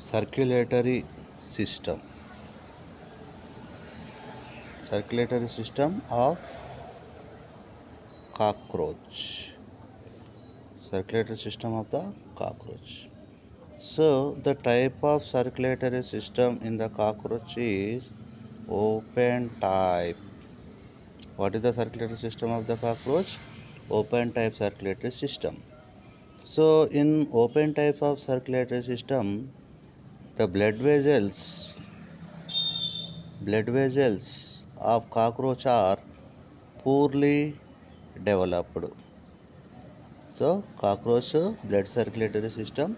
circulatory system of cockroach. Circulatory system of the cockroach. So the type of circulatory system in the cockroach is open type. What is the circulatory system of the cockroach? Open type circulatory system. So in open type of circulatory system, the blood vessels of cockroach are poorly developed. So cockroach blood circulatory system,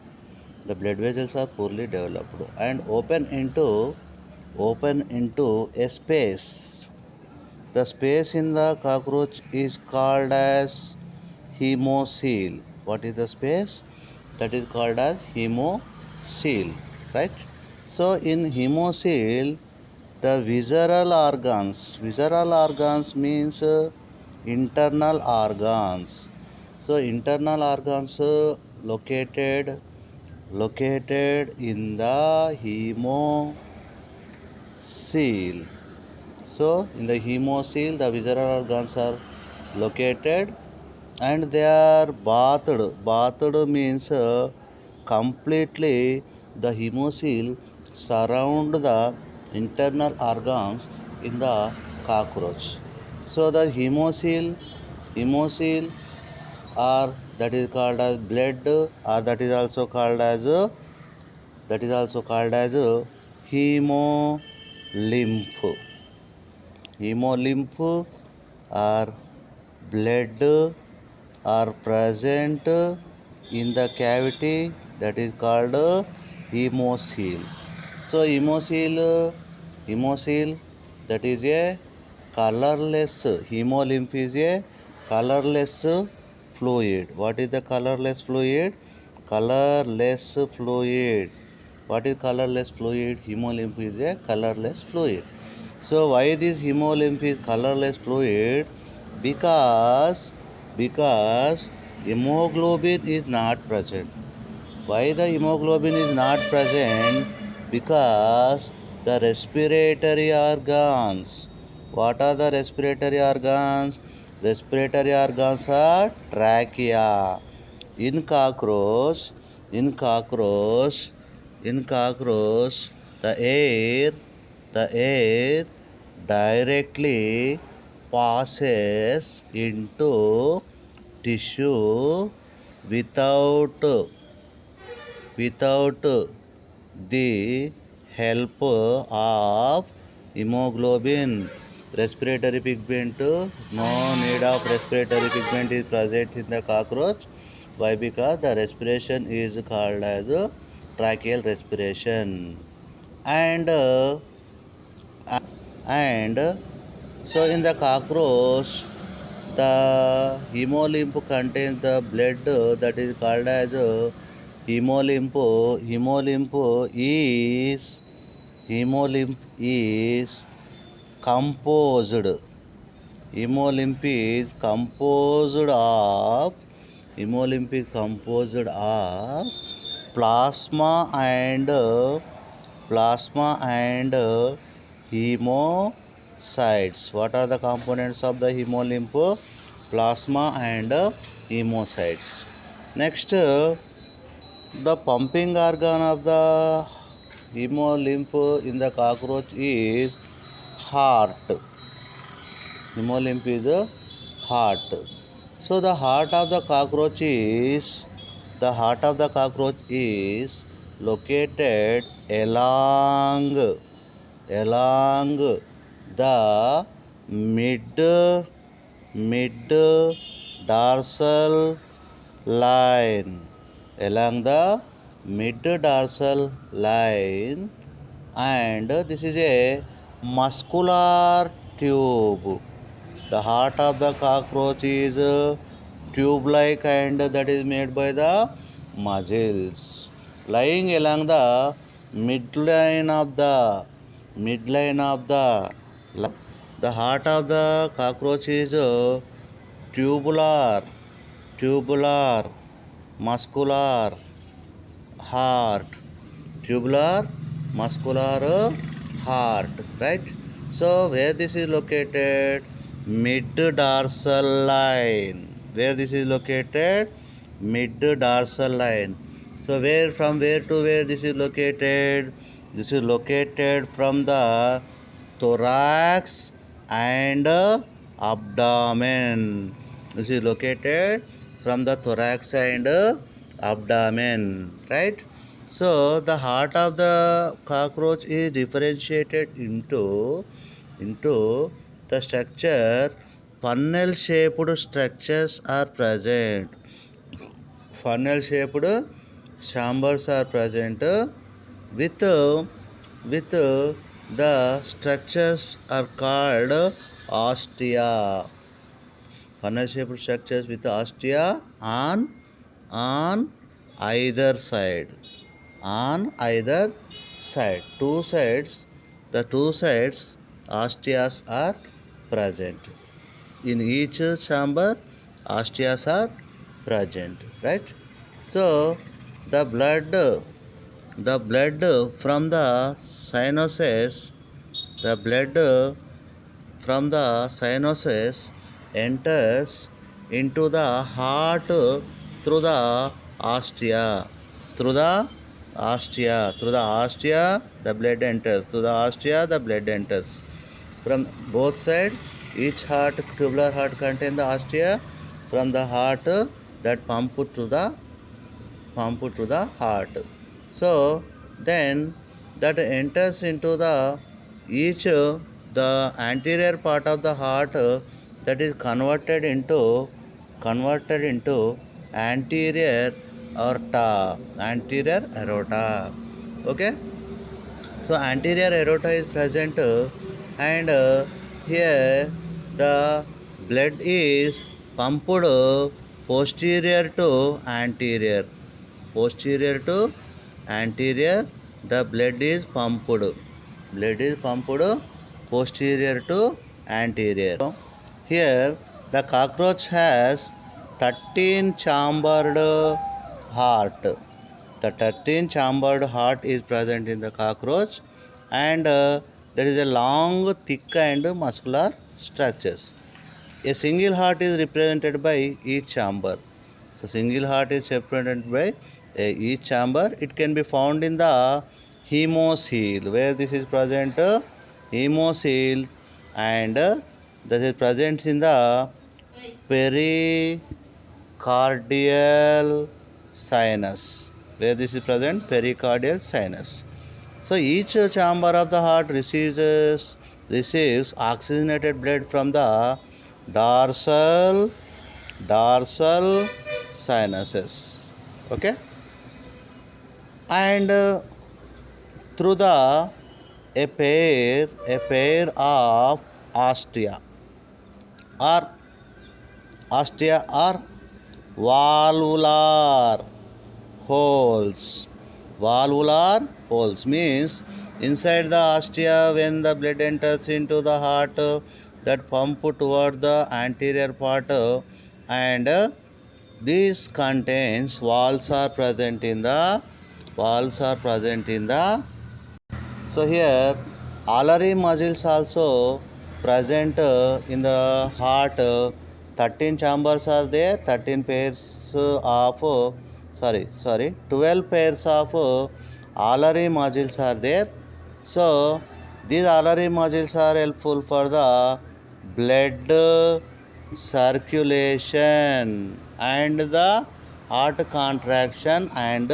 the blood vessels are poorly developed and open into a space. The space in the cockroach is called as hemocoel. What is the space? That is called as hemocoel, right? So in hemocoel, the visceral organs means internal organs. So internal organs located in the hemocoel. So in the hemocoel, the visceral organs are located and they are bathed. Bathed means completely the hemocoel surround the internal organs in the cockroach. So the hemocoel or that is called as blood, or that is also called as hemolymph. Hemolymph or blood are present in the cavity that is called hemocoel. So hemocoel that is a colorless. Hemolymph is a colorless fluid. What is the colorless fluid? Colorless fluid. What is colorless fluid? Hemolymph is a colorless fluid. So why this hemolymph is colorless fluid? Because hemoglobin is not present. Why the hemoglobin is not present? Because the respiratory organs. What are the respiratory organs? Respiratory organs are trachea. In cockroach, the air directly passes into tissue without the help of hemoglobin. Respiratory pigment, no need of respiratory pigment is present in the cockroach. Why? Because the respiration is called as tracheal respiration. And so in the cockroach, the hemolymph contains the blood that is called as hemolymph. Hemolymph is composed. Hemolymph is composed of plasma and hemocytes. What are the components of the hemolymph? Plasma and hemocytes. Next, the pumping organ of the hemolymph in the cockroach is heart. Hemolymph is a heart. So the heart of the cockroach is located along the mid dorsal line. Along the mid dorsal line, and this is a muscular tube. The heart of the cockroach is tube-like and that is made by the muscles. Lying along the midline of the heart of the cockroach is tubular, muscular heart, tubular muscular heart, right? So where this is located? Mid dorsal line. Where this is located? Mid dorsal line. So from where to where this is located? This is located from the thorax and abdomen. This is located from the thorax and abdomen, right? So the heart of the cockroach is differentiated into the structure. Funnel shaped structures are present. Funnel shaped chambers are present with the structures are called ostia. Funnel shaped structures with ostia on either side. On either side. Two sides osteas are present. In each chamber osteas are present, right? So the blood from the sinuses enters into the heart through the ostia. Through the ostia, the blood enters. Through the ostia, the blood enters. From both sides, each tubular heart contains the ostia. From the heart, that pump to the heart. So then that enters into the anterior part of the heart, that is converted into anterior aorta. Okay. So anterior aorta is present, and here the blood is pumped posterior to anterior. Posterior to anterior, the blood is pumped. Posterior to anterior. Here the cockroach has 13 chambered heart. The 13 chambered heart is present in the cockroach, and there is a long, thick and muscular structures. A single heart is represented by each chamber. So single heart is represented by each chamber. It can be found in the hemocoel. Where this is present? Hemocoel, and that is present in the pericardial sinus. Where this is present? Pericardial sinus. So each chamber of the heart receives oxygenated blood from the dorsal sinuses. Okay, and through a pair of ostia or valvular holes. Valvular holes means inside the ostia, when the blood enters into the heart, that pump toward the anterior part, and this contains valves are present in the so here alveolar muscles also present in the heart. 13 chambers are there. 12 pairs of alveolar muscles are there. So these alveolar muscles are helpful for the blood circulation and the heart contraction and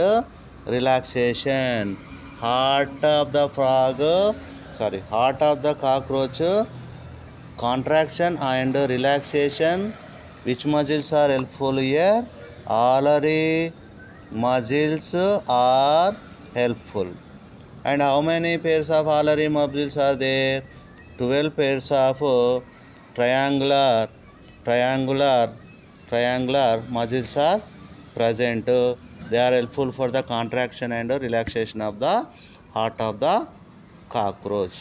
relaxation. Heart of the cockroach, contraction and relaxation. Which muscles are helpful here? Alveolar muscles are helpful. And how many pairs of alveolar muscles are there? 12 pairs of triangular muscles are present. They are helpful for the contraction and relaxation of the heart of the cockroach.